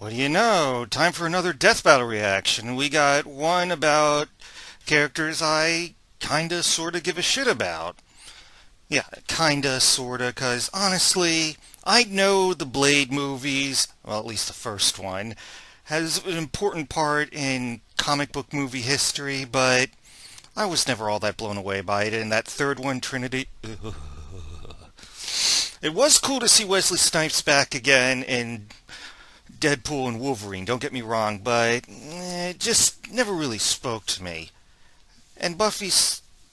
What do you know? Time for another Death Battle reaction. We got one about characters I kinda sorta give a shit about. Yeah, kinda sorta, cause honestly, I know the Blade movies, well at least the first one, has an important part in comic book movie history, but I was never all that blown away by it, and that third one, Trinity... It was cool to see Wesley Snipes back again in Deadpool and Wolverine, don't get me wrong, but it just never really spoke to me. And Buffy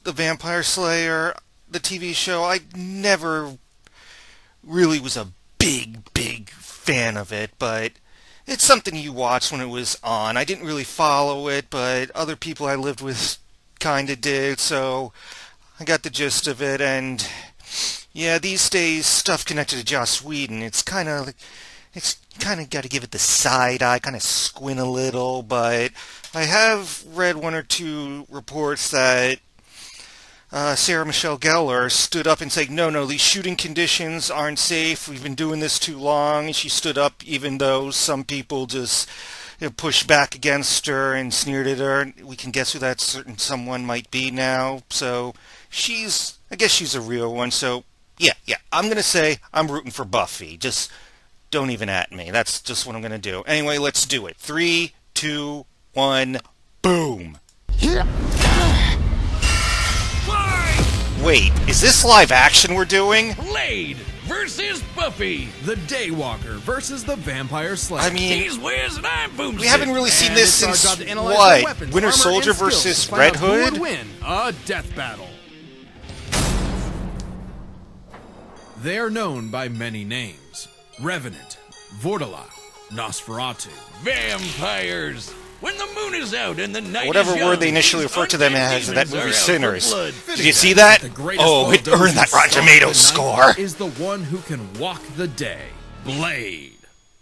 the Vampire Slayer, the TV show, I never really was a big fan of it, but it's something you watched when it was on. I didn't really follow it, but other people I lived with kinda did, so I got the gist of it, and yeah, these days, stuff connected to Joss Whedon, it's kind of got to give it the side eye, kind of squint a little, but I have read one or two reports that Sarah Michelle Gellar stood up and said, no, these shooting conditions aren't safe, we've been doing this too long, and she stood up even though some people just pushed back against her and sneered at her. We can guess who that certain someone might be now, so I guess she's a real one, so yeah, I'm going to say I'm rooting for Buffy. Just don't even at me. That's just what I'm going to do. Anyway, let's do it. 3, 2, 1, boom. Wait, is this live action we're doing? Blade versus Buffy. The Daywalker versus the Vampire Slayer. I mean, He's Wiz and I'm Boomstick. we haven't really seen this since, what, Winter Soldier versus Red Hood? Who would win a death battle? They are known by many names. Revenant, Vortala, Nosferatu. Vampires. When the moon is out and the night Whatever is young, word they initially these referred to them as in that demons are movie out for Sinners. blood. Did you see that? Oh, it earned that Rotten Tomatoes score. Is the one who can walk the day. Blade.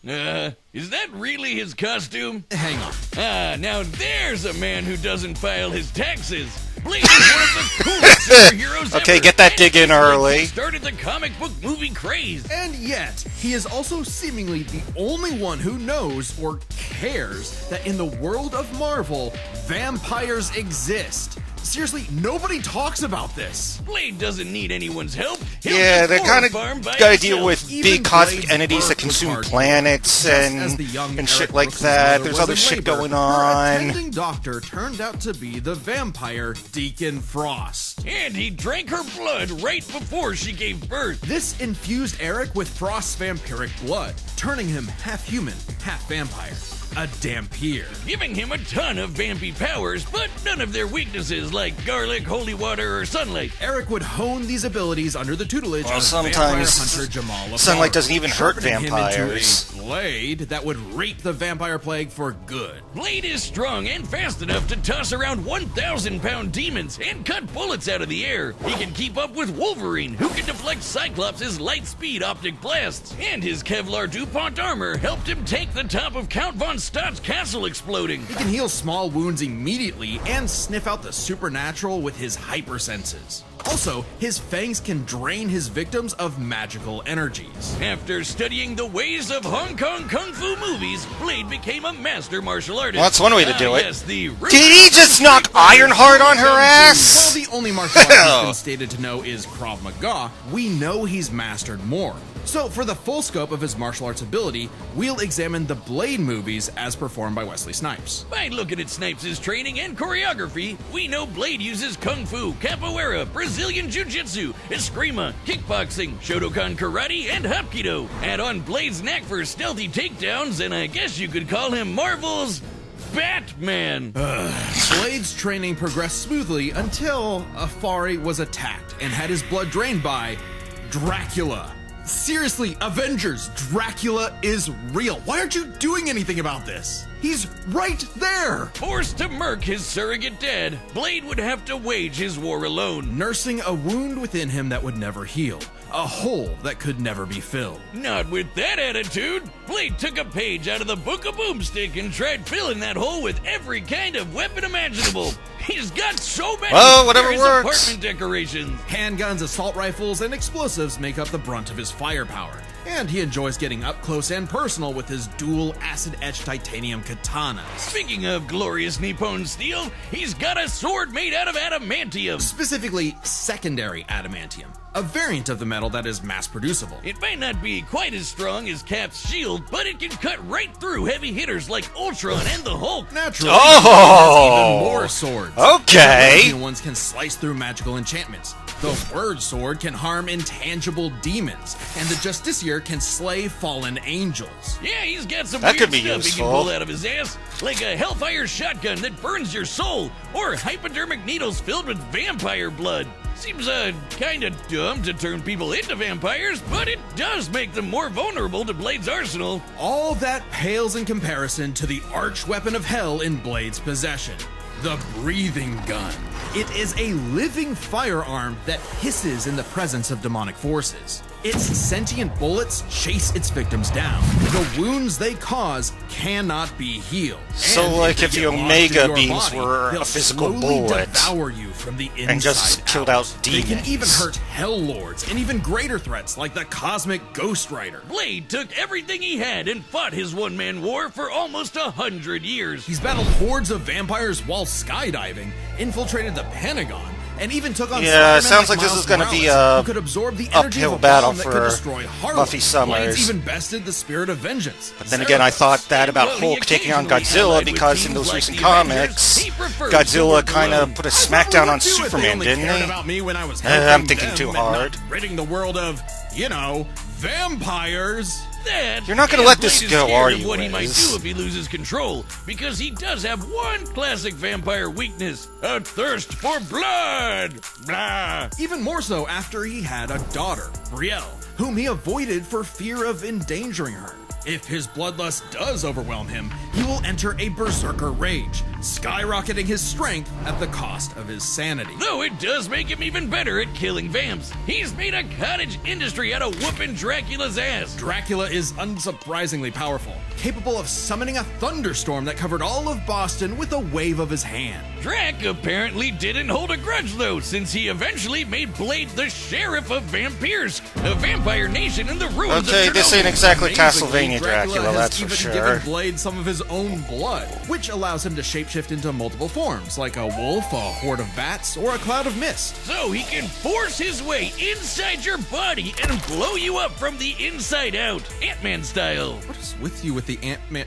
Is that really his costume? Hang on. Now there's a man who doesn't file his taxes. Blade is one of the coolest superheroes ever. Okay, get that dig in early. He started the comic book movie craze. And yet, he is also seemingly the only one who knows or cares that in the world of Marvel, vampires exist. Seriously, nobody talks about this. Blade doesn't need anyone's help. He'll Yeah, just they're kind of farm by got to deal himself. with Even big cosmic Blade's entities that birth was consume hard. planets Just as the young and shit Eric like Brooks' that. mother There's was other in shit labor, going Her on. attending doctor turned out to be the vampire Deacon Frost. And he drank her blood right before she gave birth. This infused Eric with Frost's vampiric blood, turning him half human, half vampire. A Dampier. Giving him a ton of vampy powers, but none of their weaknesses like garlic, holy water, or sunlight. Eric would hone these abilities under the tutelage Well, of sometimes vampire hunter Jamal sunlight Afar, doesn't even hurt sharpening him into vampires. a blade that would rape the vampire plague for good. Blade is strong and fast enough to toss around 1,000-pound demons and cut bullets out of the air. He can keep up with Wolverine, who can deflect Cyclops' light-speed optic blasts. And his Kevlar DuPont armor helped him take the top of Count Von Stott's castle exploding. He can heal small wounds immediately and sniff out the supernatural with his hypersenses. Also, his fangs can drain his victims of magical energies. After studying the ways of Hong Kong Kung Fu movies, Blade became a master martial artist. Well, that's one way to do it. Yes, the Did he just knock Ironheart on her While ass? the only martial art he's been stated to know is Krav Maga, we know he's mastered more. So, for the full scope of his martial arts ability, we'll examine the Blade movies as performed by Wesley Snipes. By looking at Snipes' training and choreography, we know Blade uses Kung Fu, Capoeira, Brazilian Jiu-Jitsu, Eskrima, Kickboxing, Shotokan Karate, and Hapkido. Add on Blade's knack for stealthy takedowns, and I guess you could call him Marvel's Batman. Blade's training progressed smoothly until Afari was attacked and had his blood drained by Dracula. Seriously, Avengers, Dracula is real. Why aren't you doing anything about this? He's right there! Forced to murk his surrogate dad, Blade would have to wage his war alone. Nursing a wound within him that would never heal. A hole that could never be filled. Not with that attitude. Blade took a page out of the Book of Boomstick and tried filling that hole with every kind of weapon imaginable. He's got so many. Well, whatever There's works. apartment decorations. Handguns, assault rifles, and explosives make up the brunt of his firepower. And he enjoys getting up close and personal with his dual acid-etched titanium katanas. Speaking of glorious Nippon steel, he's got a sword made out of adamantium. Specifically, secondary adamantium, a variant of the metal that is mass-producible. It might not be quite as strong as Cap's shield, but it can cut right through heavy hitters like Ultron and the Hulk. Naturally, Oh! even more swords. Okay. The Olympian ones can slice through magical enchantments. The Word Sword can harm intangible demons, and the Justiciar can slay fallen angels. Yeah, he's got some That weird could be stuff he useful. can pull out of his ass, like a Hellfire shotgun that burns your soul, or hypodermic needles filled with vampire blood. Seems kinda dumb to turn people into vampires, but it does make them more vulnerable to Blade's arsenal. All that pales in comparison to the arch weapon of hell in Blade's possession, the breathing gun. It is a living firearm that hisses in the presence of demonic forces. Its sentient bullets chase its victims down. The wounds they cause cannot be healed. So, And like, they if the get lodged in Omega your beams body, were a they'll physical slowly bullet devour you from the inside and just killed out They can even demons. hurt Hell Lords and even greater threats like the Cosmic Ghost Rider. Blade took everything he had and fought his one-man war for almost 100 years. He's battled hordes of vampires while skydiving, infiltrated the Pentagon, and even took on Yeah, it Spider-Man sounds like this Miles is gonna Morales, be a who could absorb the energy uphill of a battle bomb that for could destroy Harlem. Buffy Summers. Blades even bested the spirit of vengeance. But then again, I thought that about Well, he Hulk taking on occasionally Godzilla allied with because in teams those like recent the Avengers, comics, he prefers Godzilla to work kind alone. of put a smackdown on Superman, didn't he? About me when I was I'm thinking too and hard. not ridding the world of, vampires. That, You're not gonna and let this Blade is go, scared are of you, what he might Wiz? do if he loses control, because he does have one classic vampire weakness: a thirst for blood. Blah. Even more so after he had a daughter, Brielle, whom he avoided for fear of endangering her. If his bloodlust does overwhelm him, he will enter a berserker rage, skyrocketing his strength at the cost of his sanity. Though it does make him even better at killing vamps. He's made a cottage industry out of whooping Dracula's ass. Dracula is unsurprisingly powerful, capable of summoning a thunderstorm that covered all of Boston with a wave of his hand. Drac apparently didn't hold a grudge though, since he eventually made Blade the sheriff of Vampires, a vampire nation in the ruins Okay, of this Chernobyl. ain't exactly Amazingly, Castlevania Dracula, has that's for even sure. given Blade some of his own blood, which allows him to shapeshift into multiple forms, like a wolf, a horde of bats, or a cloud of mist. So he can force his way inside your body and blow you up from the inside out, Ant-Man style. What is with you with the Ant-Man?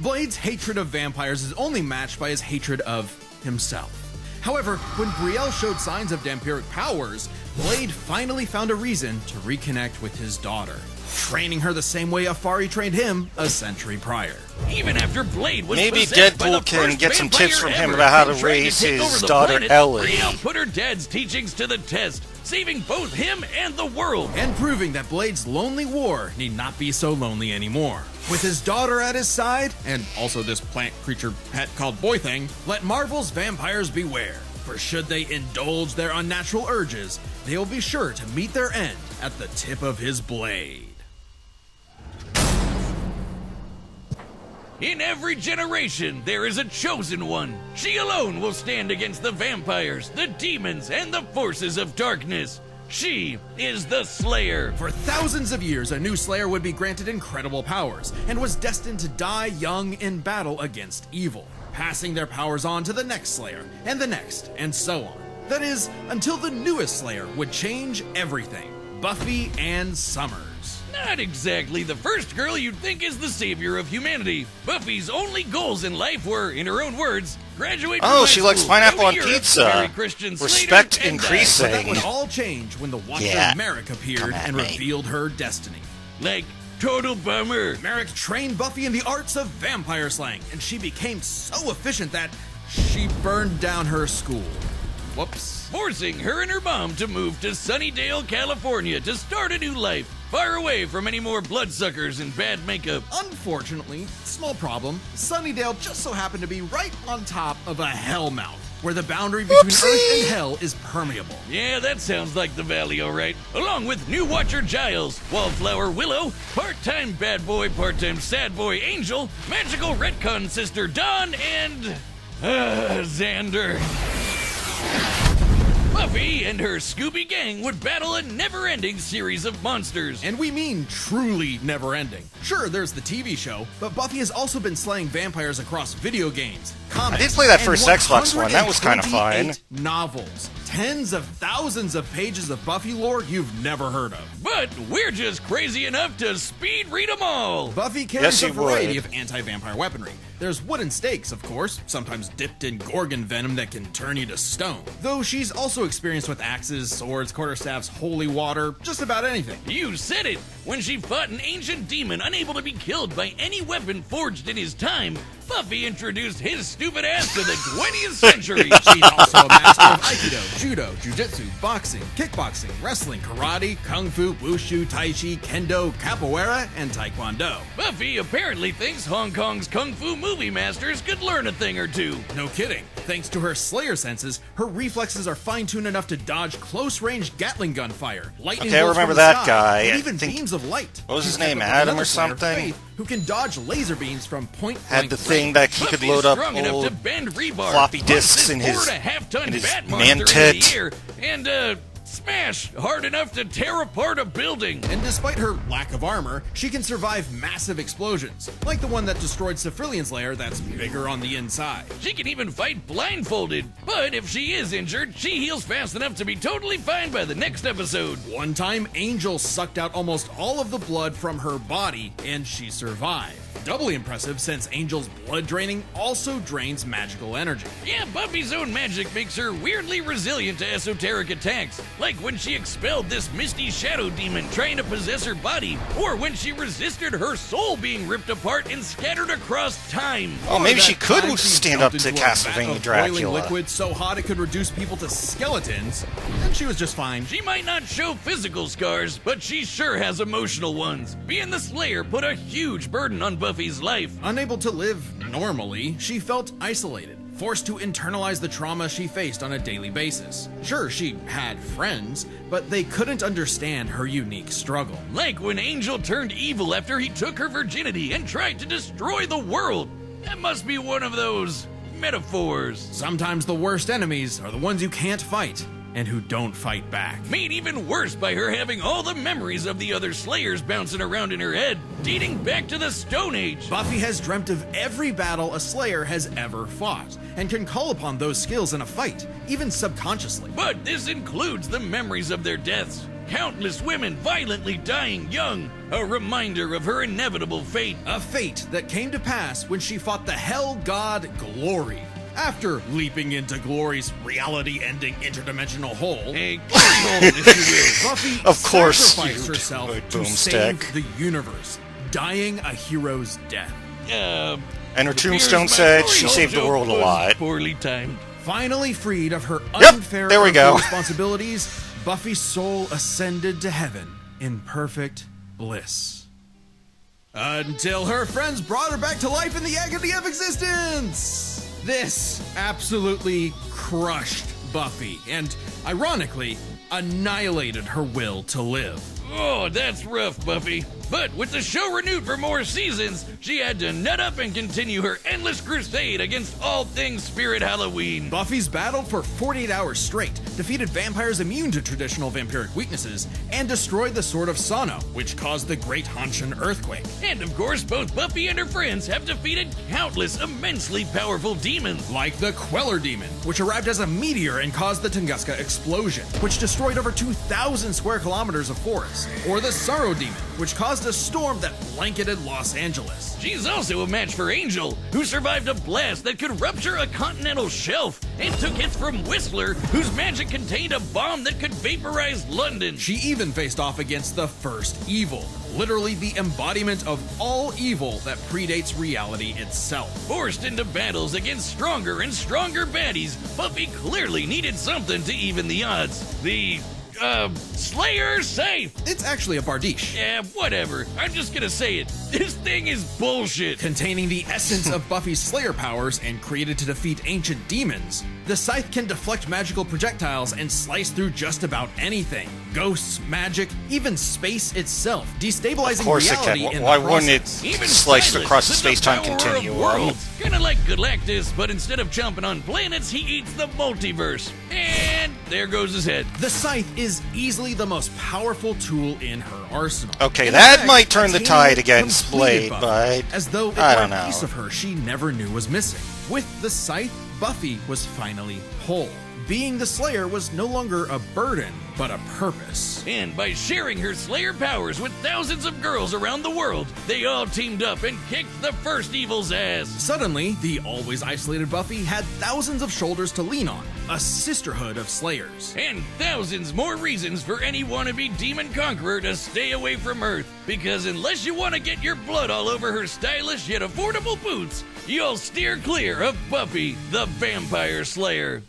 Blade's hatred of vampires is only matched by his hatred of himself. However, when Brielle showed signs of vampiric powers, Blade finally found a reason to reconnect with his daughter, training her the same way Afari trained him a century prior. Even after Blade was Maybe possessed by Deadpool the can first get some vampire tips from him ever about how to and tried raise take his over the daughter, planet, Ellie. Brielle put her dad's teachings to the test, saving both him and the world. And proving that Blade's lonely war need not be so lonely anymore. With his daughter at his side, and also this plant creature pet called Boy Thing, let Marvel's vampires beware. For should they indulge their unnatural urges, they will be sure to meet their end at the tip of his blade. In every generation, there is a chosen one. She alone will stand against the vampires, the demons, and the forces of darkness. She is the Slayer. For thousands of years, a new Slayer would be granted incredible powers, and was destined to die young in battle against evil, passing their powers on to the next Slayer, and the next, and so on. That is, until the newest Slayer would change everything. Buffy Ann Summers. Not exactly the first girl you'd think is the savior of humanity. Buffy's only goals in life were, in her own words, graduate from Oh, high she likes school, pineapple go to on Europe, pizza. marry Christian Slater, Respect and die. increasing. But that would all change when the Watcher Yeah. Merrick appeared Come at and me. revealed her destiny. Like, total bummer. Merrick trained Buffy in the arts of vampire slaying, and she became so efficient that she burned down her school. Whoops. Forcing her and her mom to move to Sunnydale, California to start a new life, far away from any more bloodsuckers and bad makeup. Unfortunately, small problem, Sunnydale just so happened to be right on top of a hellmouth, where the boundary between Earth and Hell is permeable. Yeah, that sounds like the valley, all right. Along with new Watcher Giles, Wallflower Willow, part-time bad boy, part-time sad boy Angel, magical retcon sister Dawn, and Xander. Buffy and her Scooby Gang would battle a never-ending series of monsters. And we mean truly never-ending. Sure, there's the TV show, but Buffy has also been slaying vampires across video games, comics, I did play that and first Xbox one. That was kinda fun. 128 novels. Tens of thousands of pages of Buffy lore you've never heard of. But we're just crazy enough to speed read them all. Buffy carries Yes, a you variety would. of anti-vampire weaponry. There's wooden stakes, of course, sometimes dipped in gorgon venom that can turn you to stone. Though she's also experienced with axes, swords, quarterstaffs, holy water, just about anything. You said it! When she fought an ancient demon unable to be killed by any weapon forged in his time, Buffy introduced his stupid ass to the 20th century. She's also a master of Aikido, Judo, Jiu-Jitsu, boxing, kickboxing, wrestling, karate, kung fu, wushu, tai chi, kendo, capoeira, and taekwondo. Buffy apparently thinks Hong Kong's kung fu movie masters could learn a thing or two. No kidding. Thanks to her Slayer senses, her reflexes are fine-tuned enough to dodge close-range Gatling gun fire, lightning Okay, I bolts remember from the that sky, guy. and I even think- beams of light. What was his She's name, kept up with Adam another or Slayer, something? Faith, who can dodge laser beams from point Had blank the range. thing that he could Buffy's load up strong enough to old bend rebar, floppy punch disks this in his- 4.5-ton in his bat man monster in the tit. ear, and smash hard enough to tear apart a building. And despite her lack of armor, she can survive massive explosions, like the one that destroyed Cephrilion's lair that's bigger on the inside. She can even fight blindfolded, but if she is injured, she heals fast enough to be totally fine by the next episode. One time, Angel sucked out almost all of the blood from her body, and she survived. Doubly impressive since Angel's blood draining also drains magical energy. Yeah, Buffy's own magic makes her weirdly resilient to esoteric attacks, like when she expelled this misty shadow demon trying to possess her body, or when she resisted her soul being ripped apart and scattered across time. Oh, maybe Or she that could time she stand jumped up to into a vat Castlevania of boiling Dracula. liquid so hot it could reduce people to skeletons, and she was just fine. She might not show physical scars, but she sure has emotional ones. Being the Slayer put a huge burden on Buffy's life. Unable to live normally, she felt isolated, forced to internalize the trauma she faced on a daily basis. Sure, she had friends, but they couldn't understand her unique struggle. Like when Angel turned evil after he took her virginity and tried to destroy the world. That must be one of those metaphors. Sometimes the worst enemies are the ones you can't fight and who don't fight back. Made even worse by her having all the memories of the other Slayers bouncing around in her head, dating back to the Stone Age. Buffy has dreamt of every battle a Slayer has ever fought, and can call upon those skills in a fight, even subconsciously. But this includes the memories of their deaths. Countless women violently dying young, a reminder of her inevitable fate. A fate that came to pass when she fought the Hell God Glory. After leaping into Glory's reality-ending interdimensional hole, A glory hole, if you will. Buffy Of course, sacrificed you herself good to boomstick. save the universe, dying a hero's death. And her It appears tombstone my said glory she hole saved the joke world a was lot. Poorly timed. Finally freed of her Yep, unfair there we go. earthly responsibilities, Buffy's soul ascended to heaven in perfect bliss. Until her friends brought her back to life in the agony of existence! This absolutely crushed Buffy, and ironically, annihilated her will to live. Oh, that's rough, Buffy. But with the show renewed for more seasons, she had to nut up and continue her endless crusade against all things Spirit Halloween. Buffy's battled for 48 hours straight, defeated vampires immune to traditional vampiric weaknesses, and destroyed the Sword of Sano, which caused the Great Hanshin earthquake. And of course, both Buffy and her friends have defeated countless immensely powerful demons. Like the Queller Demon, which arrived as a meteor and caused the Tunguska explosion, which destroyed over 2,000 square kilometers of forest. Or the Sorrow Demon, which caused a storm that blanketed Los Angeles. She's also a match for Angel, who survived a blast that could rupture a continental shelf, and took hits from Whistler, whose magic contained a bomb that could vaporize London. She even faced off against the First Evil, literally the embodiment of all evil that predates reality itself. Forced into battles against stronger and stronger baddies, Buffy clearly needed something to even the odds. The Slayer safe! It's actually a Bardiche. Yeah, whatever. I'm just gonna say it. This thing is bullshit. Containing the essence of Buffy's Slayer powers and created to defeat ancient demons, the scythe can deflect magical projectiles and slice through just about anything. Ghosts, magic, even space itself, destabilizing Of course it reality can. in Why the wouldn't it process. Even slice Silas across the is space-time power of continuum? worlds. Kinda like Galactus, but instead of chomping on planets, he eats the multiverse. And there goes his head. The scythe is easily the most powerful tool in her arsenal. Okay, In that effect, might turn the attaining tide it against completed Blade, Buffy, but as though it I were don't a know. piece of her she never knew was missing. With the scythe, Buffy was finally whole. Being the Slayer was no longer a burden, but a purpose. And by sharing her Slayer powers with thousands of girls around the world, they all teamed up and kicked the first evil's ass. Suddenly, the always isolated Buffy had thousands of shoulders to lean on, a sisterhood of Slayers. And thousands more reasons for any wannabe demon conqueror to stay away from Earth. Because unless you want to get your blood all over her stylish yet affordable boots, you'll steer clear of Buffy, the Vampire Slayer.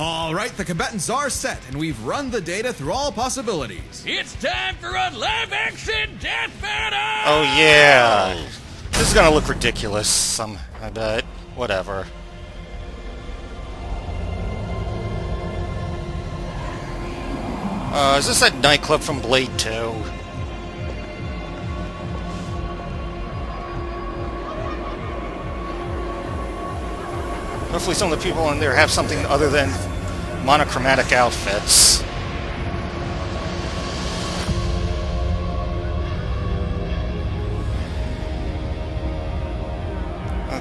All right, the combatants are set, and we've run the data through all possibilities. It's time for a live-action death battle! Oh yeah. This is gonna look ridiculous, I bet. Whatever. Is this that nightclub from Blade 2? Hopefully some of the people in there have something other than monochromatic outfits.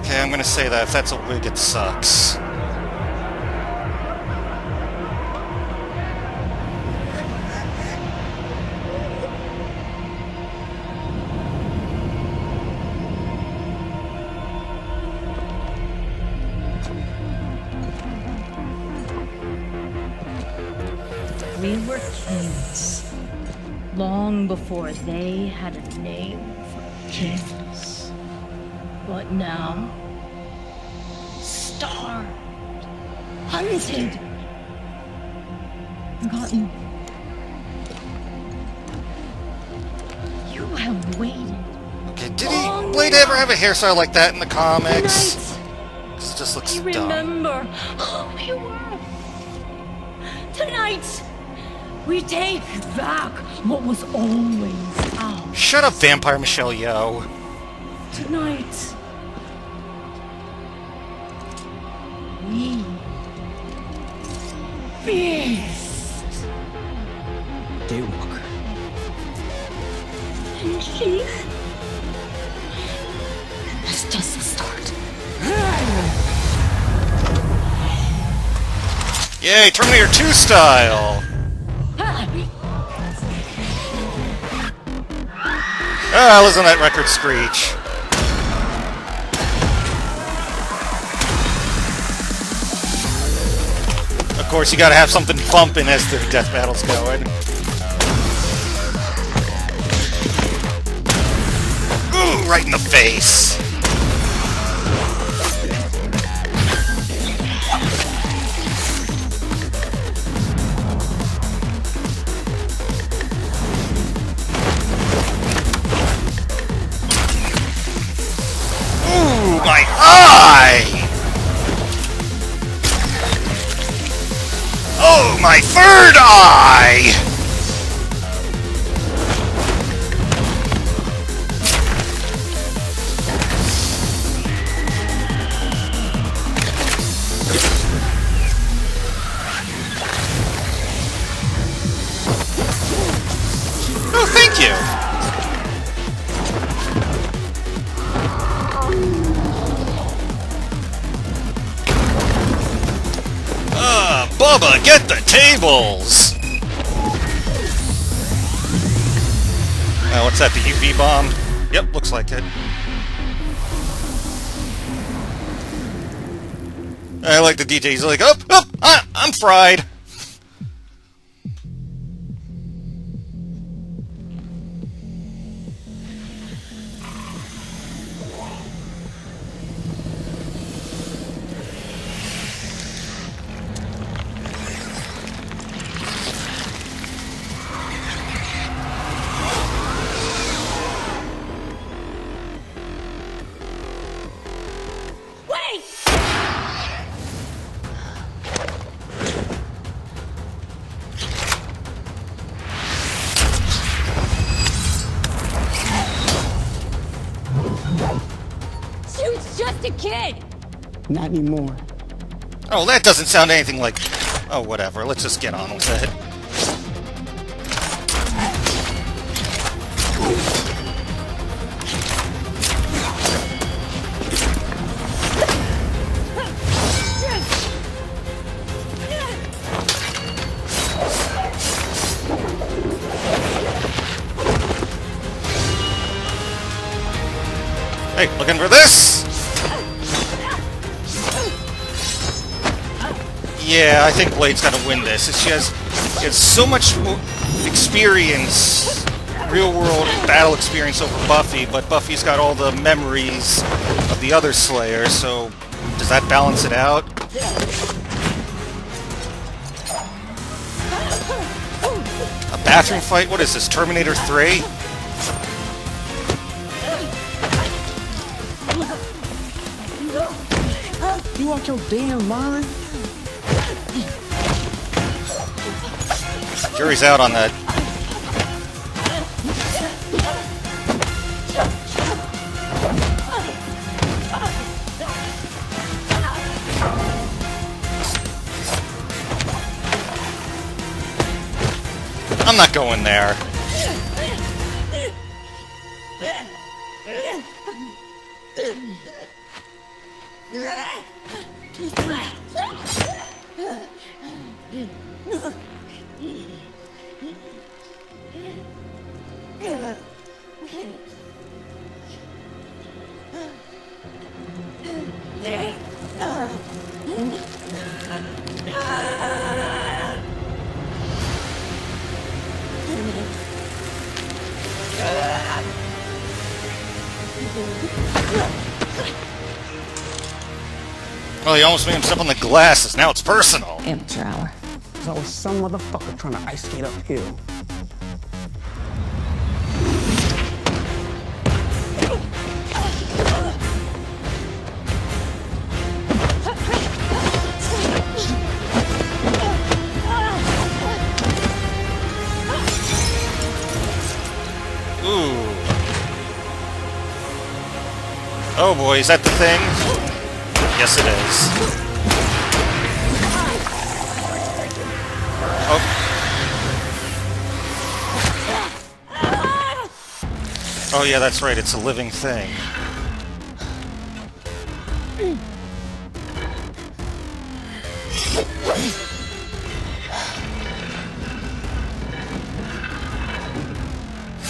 Okay, I'm gonna say that if that's a wig, it sucks. We were kings, long before they had a name for kings. But now, starved, hunted, forgotten. You have waited. Okay, did Blade ever have a hairstyle like that in the comics? Tonight, 'Cause it just looks you dumb. remember who we were. Tonight, we take back what was always ours. Shut up, Vampire Michelle Yeoh. Tonight, we feast. Daywalker. And she is just the start. Yay, Terminator 2 style! Ah, listen to that record screech. Of course, you gotta have something bumping as the death battle's going. Ooh, right in the face! Ooh, my eye! Oh, my third eye! Oh, thank you! Bubba, get the tables! What's that, the UV bomb? Yep, looks like it. I like the DJ, he's like, I'm fried! Wait! She was just a kid. Not anymore. Oh, that doesn't sound anything like... Oh, whatever. Let's just get on with it. Hey, looking for this? Yeah, I think Blade's gonna win this. She has so much experience, real-world battle experience over Buffy, but Buffy's got all the memories of the other Slayers, so does that balance it out? A bathroom fight? What is this, Terminator 3? You out your damn mind? Jury's out on that. I'm not going there. Oh, he almost made him step on the glasses. Now it's personal. Amateur hour. There's always some motherfucker trying to ice skate uphill. Ooh. Oh boy, is that the thing? Yes, it is. Oh. Oh yeah, that's right, it's a living thing.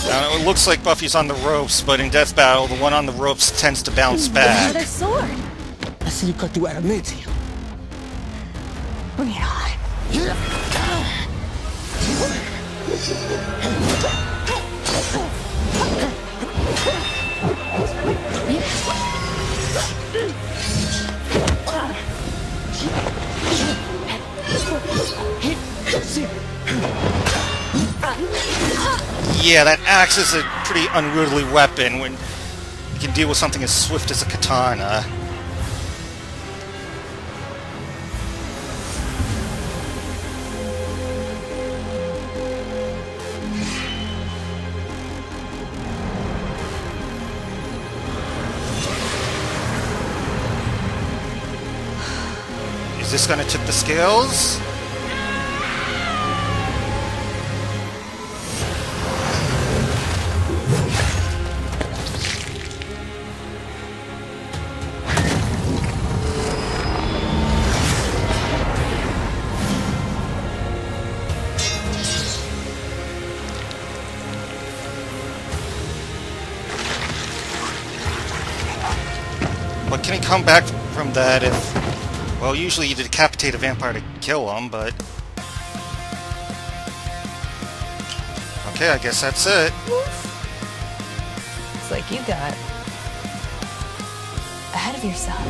Now, it looks like Buffy's on the ropes, but in Death Battle, the one on the ropes tends to bounce back. Another sword. I see you cut through adamantium. Bring it on. Yeah, that axe is a pretty unwieldy weapon when you can deal with something as swift as a katana. Is this gonna tip the scales? But can he come back from that if... Well, usually you decapitate a vampire to kill him, but... Okay, I guess that's it. It's like you got ahead of yourself.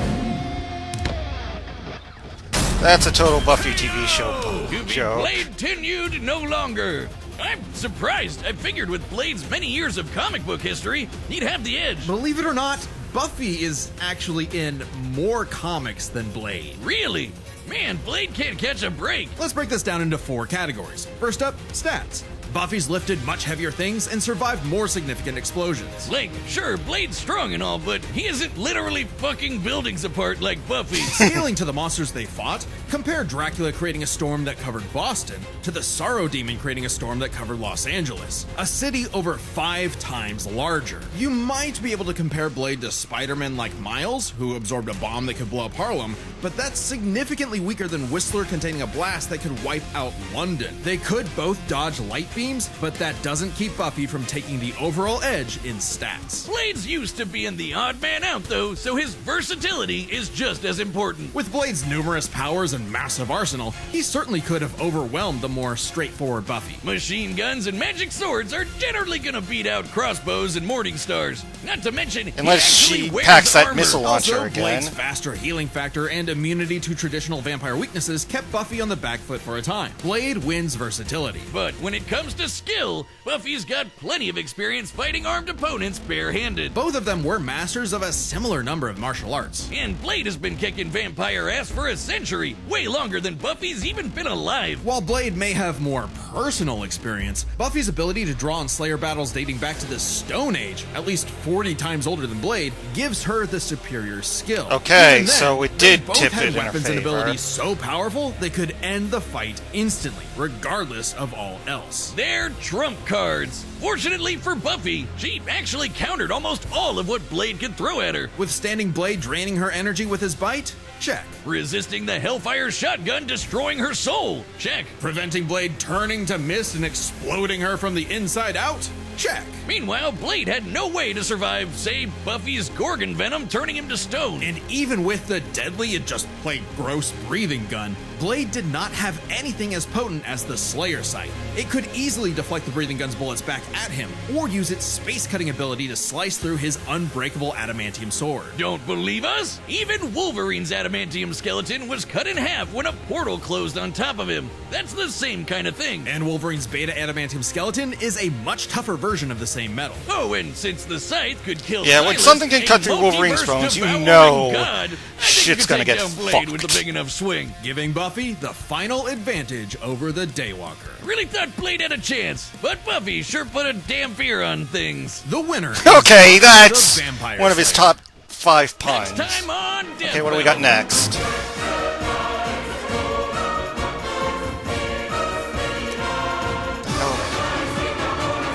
That's a total Buffy TV show To be joke. Blade-tenued no longer. I'm surprised. I figured with Blade's many years of comic book history, he'd have the edge. Believe it or not, Buffy is actually in more comics than Blade. Really? Man, Blade can't catch a break. Let's break this down into 4 categories. First up, stats. Buffy's lifted much heavier things and survived more significant explosions. Like, sure, Blade's strong and all, but he isn't literally fucking buildings apart like Buffy. Scaling to the monsters they fought, compare Dracula creating a storm that covered Boston to the Sorrow Demon creating a storm that covered Los Angeles, a city over 5 times larger. You might be able to compare Blade to Spider-Man like Miles, who absorbed a bomb that could blow up Harlem, but that's significantly weaker than Whistler containing a blast that could wipe out London. They could both dodge light beams, but that doesn't keep Buffy from taking the overall edge in stats. Blade's used to being the odd man out, though, so his versatility is just as important. With Blade's numerous powers and massive arsenal, he certainly could have overwhelmed the more straightforward Buffy. Machine guns and magic swords are generally gonna beat out crossbows and morning stars. Not to mention, Unless he she actually wears packs that armor. missile launcher Also, again. Blade's faster healing factor and immunity to traditional vampire weaknesses kept Buffy on the back foot for a time. Blade wins versatility. But when it comes to skill, Buffy's got plenty of experience fighting armed opponents barehanded. Both of them were masters of a similar number of martial arts. And Blade has been kicking vampire ass for a century, way longer than Buffy's even been alive. While Blade may have more personal experience, Buffy's ability to draw on Slayer battles dating back to the Stone Age, at least 40 times older than Blade, gives her the superior skill. Okay, Even then, so it they did both tip had it in her weapons and favor. abilities so powerful they could end the fight instantly, regardless of all else. They're trump cards. Fortunately for Buffy, she actually countered almost all of what Blade could throw at her. Withstanding Blade draining her energy with his bite? Check. Resisting the Hellfire shotgun destroying her soul? Check. Preventing Blade turning to mist and exploding her from the inside out? Check. Meanwhile, Blade had no way to survive, say, Buffy's Gorgon venom turning him to stone. And even with the deadly, it just plain gross breathing gun, Blade did not have anything as potent as the Slayer sight. It could easily deflect the breathing gun's bullets back at him, or use its space-cutting ability to slice through his unbreakable adamantium sword. Don't believe us? Even Wolverine's adamantium skeleton was cut in half when a portal closed on top of him. That's the same kind of thing. And Wolverine's beta adamantium skeleton is a much tougher version of the same metal. Oh, and since the scythe could kill Yeah, when Silas, something can a cut through Wolverine's multiverse bones, you devouring know God, shit's gonna get take down Blade with a fucked. big enough swing. Giving Buffy the final advantage over the Daywalker. Really thought Blade had a chance, but Buffy sure put a damn fear on things. The winner is Okay, the that's Vampire one of his Slayer. top 5 puns. Next time on Death Okay, what do we got Battle. next?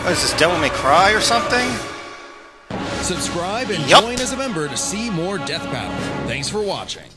What is this, Devil May Cry or something? Subscribe and Yup. join as a member to see more Death Battle. Thanks for watching.